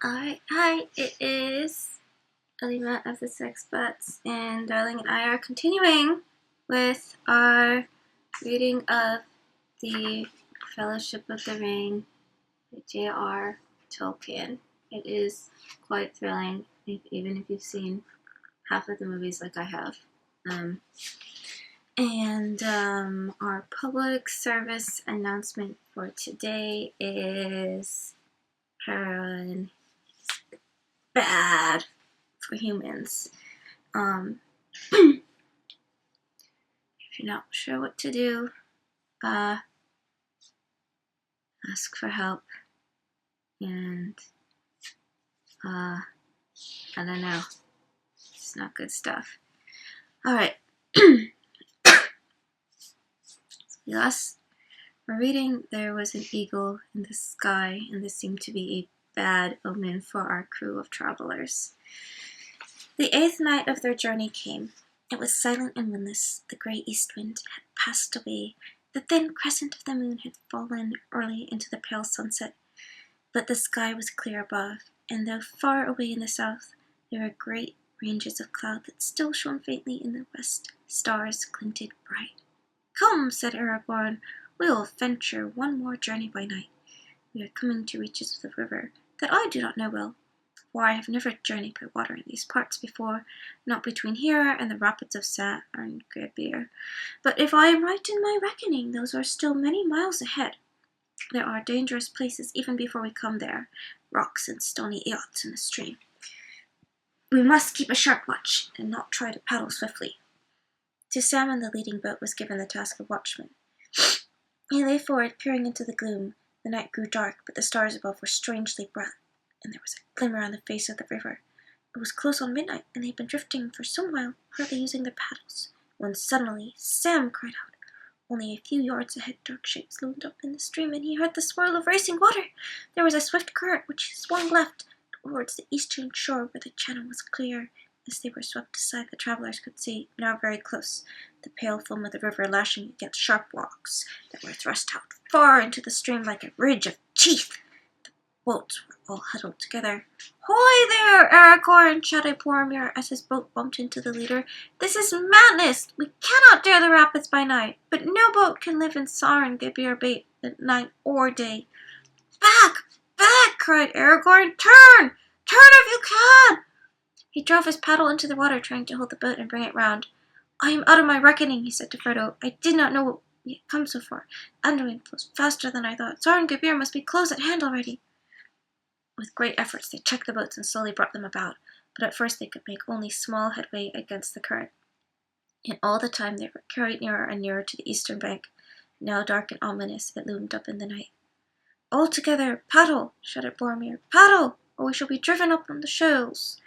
Alright, hi, it is Ilima of the Sex Bots, and Darling and I are continuing with our reading of the Fellowship of the Ring by J.R. Tolkien. It is quite thrilling, even if you've seen half of the movies like I have. Our public service announcement for today is heroin bad for humans. If you're not sure what to do, ask for help. And I don't know. It's not good stuff. Alright. We're reading there was an eagle in the sky, and this seemed to be a bad omen for our crew of travelers. The 8th night of their journey came. It was silent and windless. The grey east wind had passed away. The thin crescent of the moon had fallen early into the pale sunset. But the sky was clear above, and though far away in the south, there were great ranges of cloud that still shone faintly in the west. Stars glinted bright. "Come," said Aragorn, "we will venture one more journey by night. We are coming to reaches of the river that I do not know well, for I have never journeyed by water in these parts before, not between here and the rapids of Sarngibir. But if I am right in my reckoning, those are still many miles ahead. There are dangerous places even before we come there, rocks and stony eyots in the stream. We must keep a sharp watch, and not try to paddle swiftly." To Sam in the leading boat was given the task of watchman. He lay forward, peering into the gloom. The night grew dark, but the stars above were strangely bright, and there was a glimmer on the face of the river. It was close on midnight, and they had been drifting for some while, hardly using their paddles, when suddenly Sam cried out. Only a few yards ahead, dark shapes loomed up in the stream, and he heard the swirl of racing water. There was a swift current which swung left towards the eastern shore, where the channel was clear. As they were swept aside, the travelers could see, now very close, the pale foam of the river lashing against sharp rocks that were thrust out far into the stream like a ridge of teeth. The boats were all huddled together. "Hoy there, Aragorn!" shouted Boromir as his boat bumped into the leader. "This is madness! We cannot dare the rapids by night, but no boat can live in Sarngibir Bay at night or day." "Back! Back!" cried Aragorn. "Turn! Turn if you can!" He drove his paddle into the water, trying to hold the boat and bring it round. "I am out of my reckoning," he said to Frodo. "I did not know we had come so far. Anduin flows faster than I thought. Sarngibir must be close at hand already." With great efforts they checked the boats and slowly brought them about, but at first they could make only small headway against the current. And all the time they were carried nearer and nearer to the eastern bank. Now dark and ominous, it loomed up in the night. "All together, paddle!" shouted Boromir. "Paddle, or we shall be driven up on the shoals."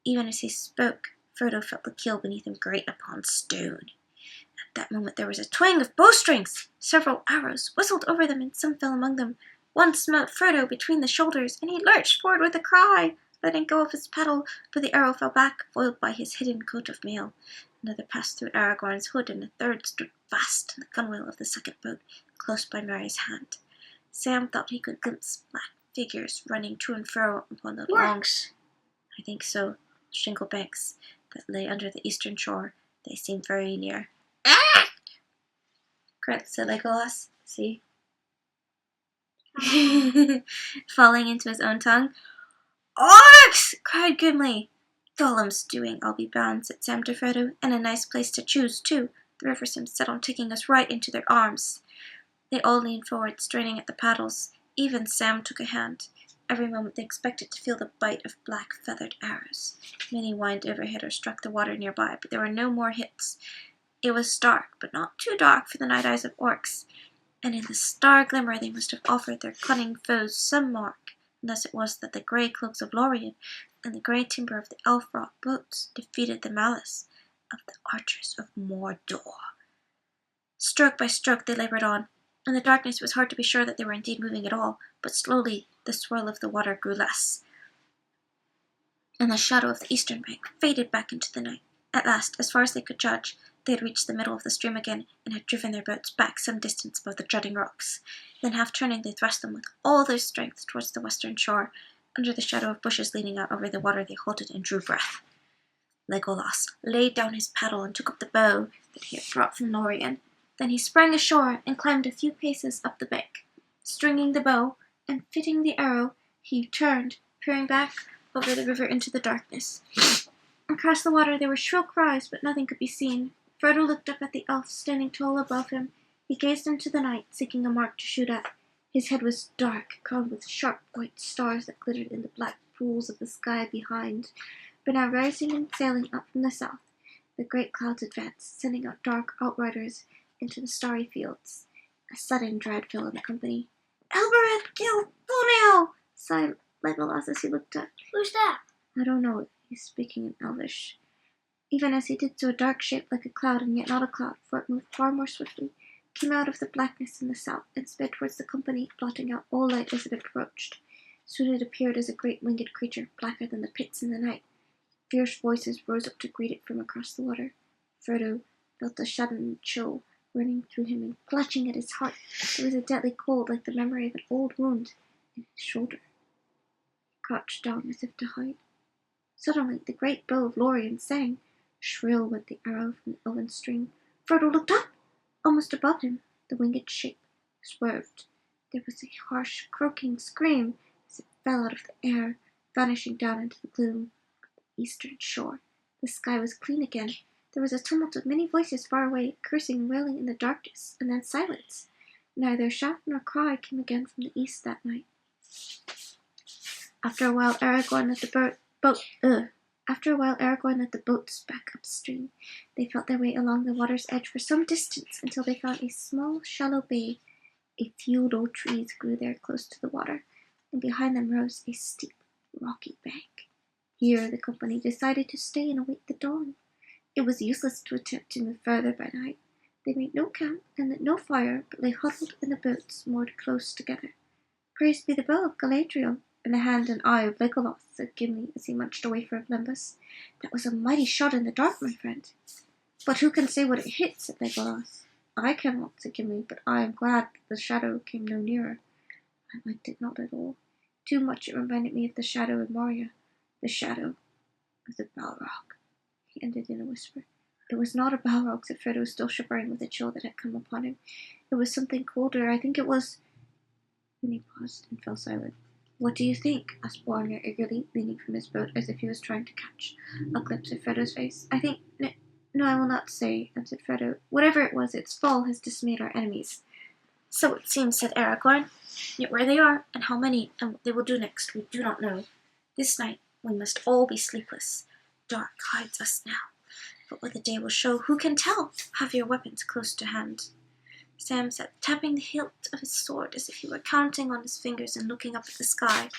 Even as he spoke, Frodo felt the keel beneath him grate upon stone. At that moment there was a twang of bowstrings. Several arrows whistled over them, and some fell among them. One smote Frodo between the shoulders, and he lurched forward with a cry, letting go of his paddle, but the arrow fell back, foiled by his hidden coat of mail. Another passed through Aragorn's hood, and a third stood fast in the gunwale of the second boat, close by Merry's hand. Sam thought he could glimpse black figures running to and fro upon the long, I think so, shingle banks that lay under the eastern shore. They seemed very near. "Ah!" said Legolas. See? Falling into his own tongue. "Orcs!" cried Gimli. "Gollum's doing, I'll be bound," said Sam to Frodo. "And a nice place to choose, too. The river seems set on taking us right into their arms." They all leaned forward, straining at the paddles. Even Sam took a hand. Every moment they expected to feel the bite of black feathered arrows. Many whined overhead or struck the water nearby, but there were no more hits. It was dark, but not too dark for the night eyes of orcs, and in the star glimmer they must have offered their cunning foes some mark, and thus it was that the grey cloaks of Lorien and the grey timber of the elf-wrought boats defeated the malice of the archers of Mordor. Stroke by stroke they laboured on. In the darkness it was hard to be sure that they were indeed moving at all, but slowly the swirl of the water grew less, and the shadow of the eastern bank faded back into the night. At last, as far as they could judge, they had reached the middle of the stream again, and had driven their boats back some distance above the jutting rocks. Then, half turning, they thrust them with all their strength towards the western shore. Under the shadow of bushes leaning out over the water, they halted and drew breath. Legolas laid down his paddle and took up the bow that he had brought from Lorien. Then he sprang ashore and climbed a few paces up the bank. Stringing the bow and fitting the arrow, he turned, peering back over the river into the darkness. Across the water there were shrill cries, but nothing could be seen. Frodo looked up at the elf standing tall above him. He gazed into the night, seeking a mark to shoot at. His head was dark, crowned with sharp white stars that glittered in the black pools of the sky behind. But now rising and sailing up from the south, the great clouds advanced, sending out dark outriders into the starry fields. A sudden dread fell on the company. "Elbereth killed Thornhill!" sighed Legolas as he looked up. "Who's that?" "I don't know," he's speaking in Elvish. Even as he did so, a dark shape like a cloud, and yet not a cloud, for it moved far more swiftly, came out of the blackness in the south and sped towards the company, blotting out all light as it approached. Soon it appeared as a great winged creature, blacker than the pits in the night. Fierce voices rose up to greet it from across the water. Frodo felt a sudden chill running through him and clutching at his heart. There was a deadly cold, like the memory of an old wound, in his shoulder. He crouched down as if to hide. Suddenly the great bow of Lorien sang. Shrill went the arrow from the elven string. Frodo looked up. Almost above him, the winged shape swerved. There was a harsh, croaking scream as it fell out of the air, vanishing down into the gloom of the eastern shore. The sky was clean again. There was a tumult of many voices far away, cursing and wailing in the darkness, and then silence. Neither shout nor cry came again from the east that night. After a while, Aragorn led the boats back upstream. They felt their way along the water's edge for some distance until they found a small, shallow bay. A few low trees grew there close to the water, and behind them rose a steep, rocky bank. Here the company decided to stay and await the dawn. It was useless to attempt to move further by night. They made no camp and lit no fire, but lay huddled in the boats moored close together. "Praised be the bow of Galadriel, and the hand and eye of Legolas," said Gimli as he munched a wafer of lembas. "That was a mighty shot in the dark, my friend." "But who can say what it hit?" said Legolas. "I cannot," said Gimli, "but I am glad that the shadow came no nearer. I liked it not at all. Too much it reminded me of the shadow in Moria, the shadow of the Balrog," he ended in a whisper. "It was not a Balrog," said Frodo, still shivering with the chill that had come upon him. "It was something colder. I think it was—" Then he paused and fell silent. "What do you think?" asked Boromir eagerly, leaning from his boat as if he was trying to catch a glimpse of Frodo's face. "I think— No, I will not say," answered Frodo. "Whatever it was, its fall has dismayed our enemies." "So it seems," said Aragorn. "Yet where they are, and how many, and what they will do next, we do not know. This night we must all be sleepless. Dark hides us now, but what the day will show, who can tell? Have your weapons close to hand." Sam sat tapping the hilt of his sword as if he were counting on his fingers and looking up at the sky.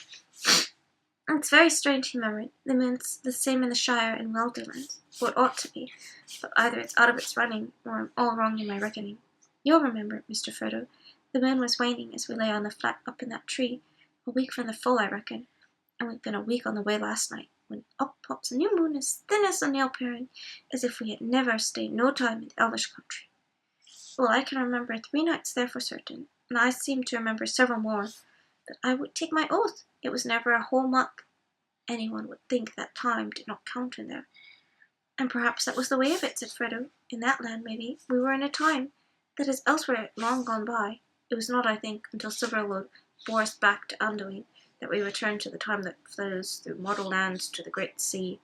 "It's very strange," he murmured. "The moon's the same in the Shire and Welderland, or it ought to be, but either it's out of its running, or I'm all wrong in my reckoning. You'll remember, Mr. Frodo, the moon was waning as we lay on the flat up in that tree, a week from the full, I reckon, and we'd been a week on the way last night, when up pops a new moon as thin as a nail paring, as if we had never stayed no time in the Elvish country. Well, I can remember 3 nights there for certain, and I seem to remember several more, but I would take my oath it was never a whole month. Anyone would think that time did not count in there." "And perhaps that was the way of it," said Frodo. "In that land, maybe, we were in a time that is elsewhere long gone by. It was not, I think, until Silverlord bore us back to Anduin that we returned to the time that flows through mortal lands to the great sea.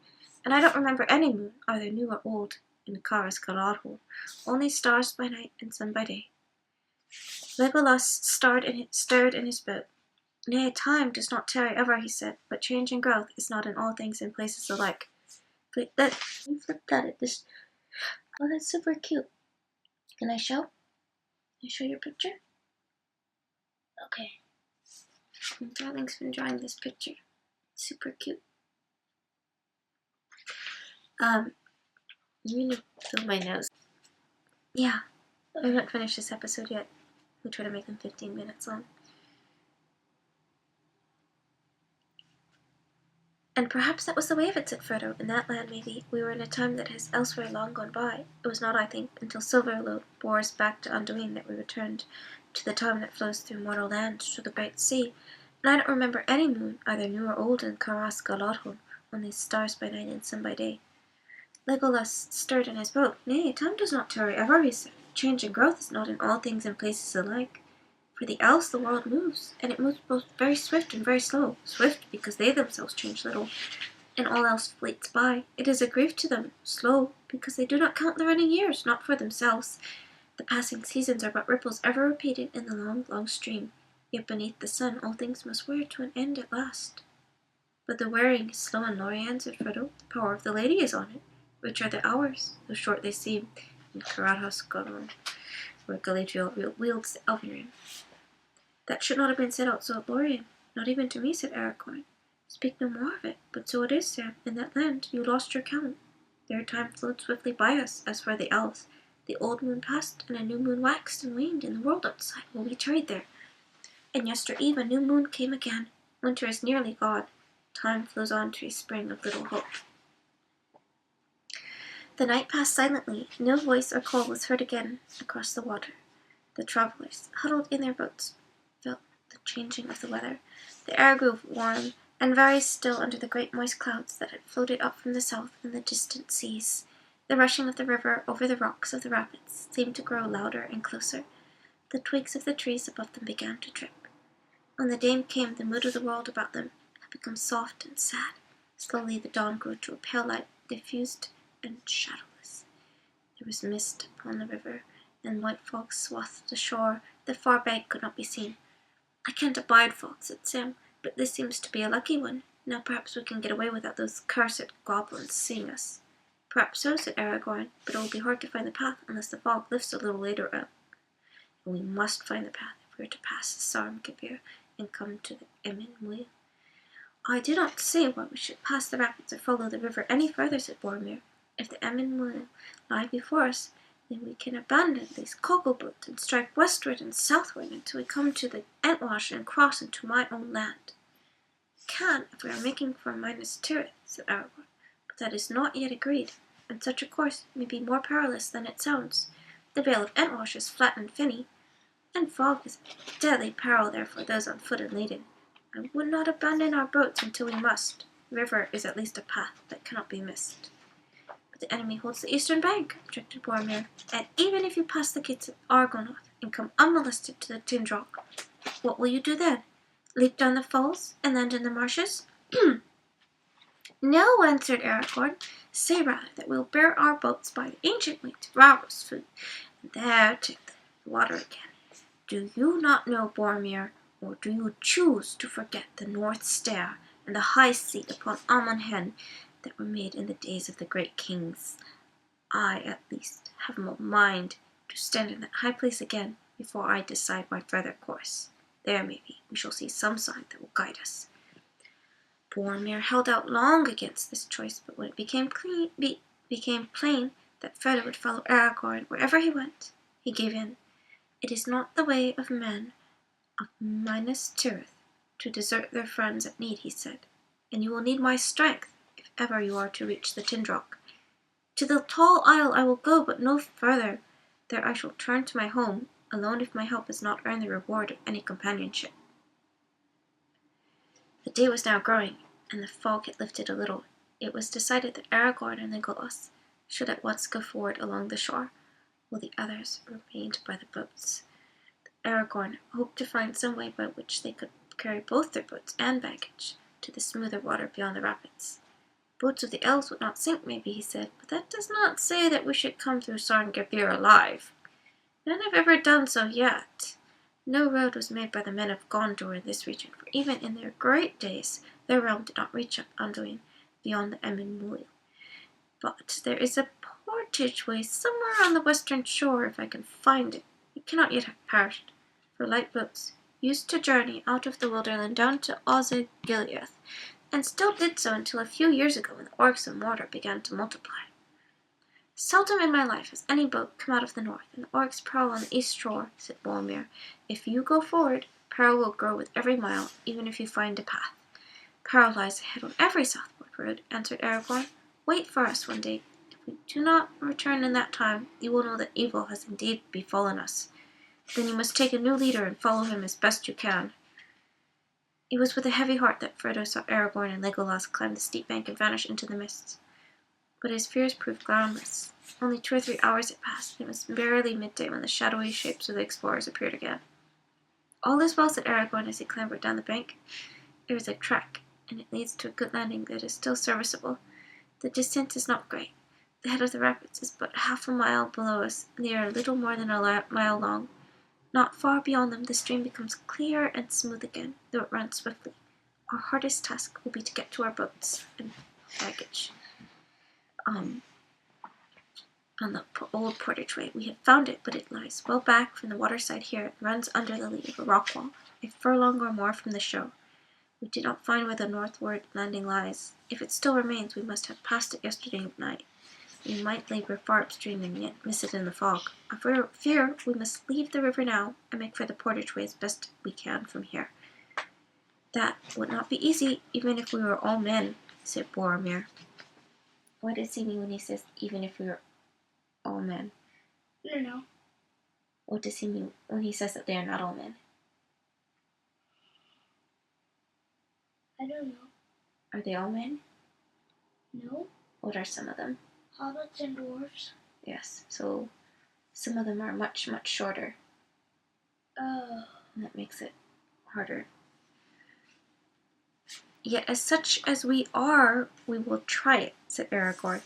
And I don't remember any moon, either new or old, in Caras Galadhul, only stars by night and sun by day." Legolas stirred in his boat. "Nay, time does not tarry ever," he said, "but change and growth is not in all things and places alike. Flip that at this. Oh, that's super cute. Can I show? Can I show your picture? Okay. Darling's been drawing this picture. Super cute. I'm gonna fill my nose. Yeah, I haven't finished this episode yet. We'll try to make them 15 minutes long. "And perhaps that was the way of it," said Frodo. "In that land, maybe, we were in a time that has elsewhere long gone by. It was not, I think, until Silverlord bore us back to Anduin that we returned to the time that flows through mortal lands to the great sea. And I don't remember any moon, either new or old, in Caras Galadhon, only stars by night and sun by day. Legolas stirred in his boat. Nay, time does not tarry ever, he said. Change and growth is not in all things and places alike. For the elves the world moves, and it moves both very swift and very slow. Swift, because they themselves change little, and all else fleets by. It is a grief to them. Slow, because they do not count the running years, not for themselves. The passing seasons are but ripples ever repeated in the long, long stream. Yet beneath the sun all things must wear to an end at last. But the wearing is slow and Laurie answered, Frodo. The power of the lady is on it. Which are the hours, though short they seem, in Caradhas Galadhon, where Galadriel wields the elven ring. That should not have been said outside Lorien, not even to me, said Aragorn. Speak no more of it, but so it is, Sam. In that land you lost your count. There time flowed swiftly by us, as for the elves. The old moon passed, and a new moon waxed and waned in the world outside while we tarried there. And yester eve a new moon came again. Winter is nearly gone. Time flows on to a spring of little hope. The night passed silently. No voice or call was heard again across the water. The travellers, huddled in their boats, felt the changing of the weather. The air grew warm and very still under the great moist clouds that had floated up from the south in the distant seas. The rushing of the river over the rocks of the rapids seemed to grow louder and closer. The twigs of the trees above them began to drip. When the day came, the mood of the world about them had become soft and sad. Slowly the dawn grew to a pale light, diffused and shadowless. There was mist upon the river, and white fog swathed the shore. The far bank could not be seen. I can't abide fog, said Sam, but this seems to be a lucky one. Now perhaps we can get away without those cursed goblins seeing us. Perhaps so, said Aragorn, but it will be hard to find the path unless the fog lifts a little later on. And we must find the path if we are to pass the Sarmgavir and come to the Emyn Muil. I do not say why we should pass the rapids or follow the river any further, said Boromir. If the Emyn Muil lie before us, then we can abandon these cockle-boats and strike westward and southward until we come to the Entwash and cross into my own land. Can, if we are making for Minas Tirith, said Aragorn, but that is not yet agreed, and such a course may be more perilous than it sounds. The Vale of Entwash is flat and finny, and fog is a deadly peril there for those on foot and laden. I would not abandon our boats until we must. The river is at least a path that cannot be missed. But the enemy holds the eastern bank, objected Boromir, and even if you pass the gates of Argonath and come unmolested to the Tindrock, what will you do then? Leap down the falls and land in the marshes? No, answered Aragorn. Say rather that we'll bear our boats by the ancient way to Rauros Food, and there take the water again. Do you not know, Boromir, or do you choose to forget the North Stair and the high seat upon Amon Hen that were made in the days of the great kings? I, at least, have no mind to stand in that high place again before I decide my further course. There, maybe, we shall see some sign that will guide us. Boromir held out long against this choice, but when it became plain that Frodo would follow Aragorn wherever he went, he gave in. It is not the way of men of Minas Tirith to desert their friends at need, he said, and you will need my strength if ever you are to reach the Tindrock. To the Tall Isle I will go, but no further. There I shall turn to my home, alone if my help has not earned the reward of any companionship. The day was now growing, and the fog had lifted a little. It was decided that Aragorn and Legolas should at once go forward along the shore, while the others remained by the boats. Aragorn hoped to find some way by which they could carry both their boats and baggage to the smoother water beyond the rapids. Boats of the elves would not sink, maybe, he said, but that does not say that we should come through Sarngavir alive. None have ever done so yet. No road was made by the men of Gondor in this region, for even in their great days, their realm did not reach up Anduin beyond the Emyn Muil. But there is a portage way somewhere on the western shore, if I can find it. It cannot yet have perished, for light boats used to journey out of the Wilderland down to Osgiliath, and still did so until a few years ago when the orcs of Mordor began to multiply. Seldom in my life has any boat come out of the north, and the orcs prowl on the east shore, said Boromir. If you go forward, peril will grow with every mile, even if you find a path. Peril lies ahead on every southward road, answered Aragorn. Wait for us one day. If we do not return in that time, you will know that evil has indeed befallen us. Then you must take a new leader and follow him as best you can. It was with a heavy heart that Frodo saw Aragorn and Legolas climb the steep bank and vanish into the mists. But his fears proved groundless. Only 2 or 3 hours had passed, and it was barely midday when the shadowy shapes of the explorers appeared again. "All is well," said Aragorn as he clambered down the bank. "There is a track, and it leads to a good landing that is still serviceable. The distance is not great. The head of the rapids is but half a mile below us, and they are little more than a mile long. Not far beyond them the stream becomes clear and smooth again, though it runs swiftly. Our hardest task will be to get to our boats and baggage. On the old portage way. We have found it, but it lies well back from the waterside here. It runs under the lee of a rock wall, a furlong or more from the shore. We did not find where the northward landing lies. If it still remains, we must have passed it yesterday night. We might labor far upstream and yet miss it in the fog. I fear we must leave the river now and make for the portage way as best we can from here." "That would not be easy, even if we were all men," said Boromir. What does he mean when he says, "even if we were all men"? I don't know. What does he mean when he says that they are not all men? I don't know. Are they all men? No. What are some of them? Hobbits and dwarves. Yes, so some of them are much, much shorter. Oh. And that makes it harder. "Yet as such as we are, we will try it," said Aragorn.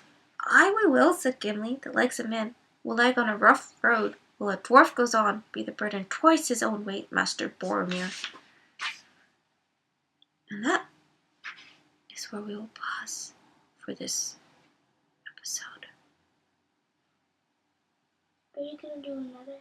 "Aye, we will," said Gimli. "The legs of men will lag on a rough road, while a dwarf goes on, be the burden twice his own weight, Master Boromir." And that is where we will pause for this episode. Are you going to do another?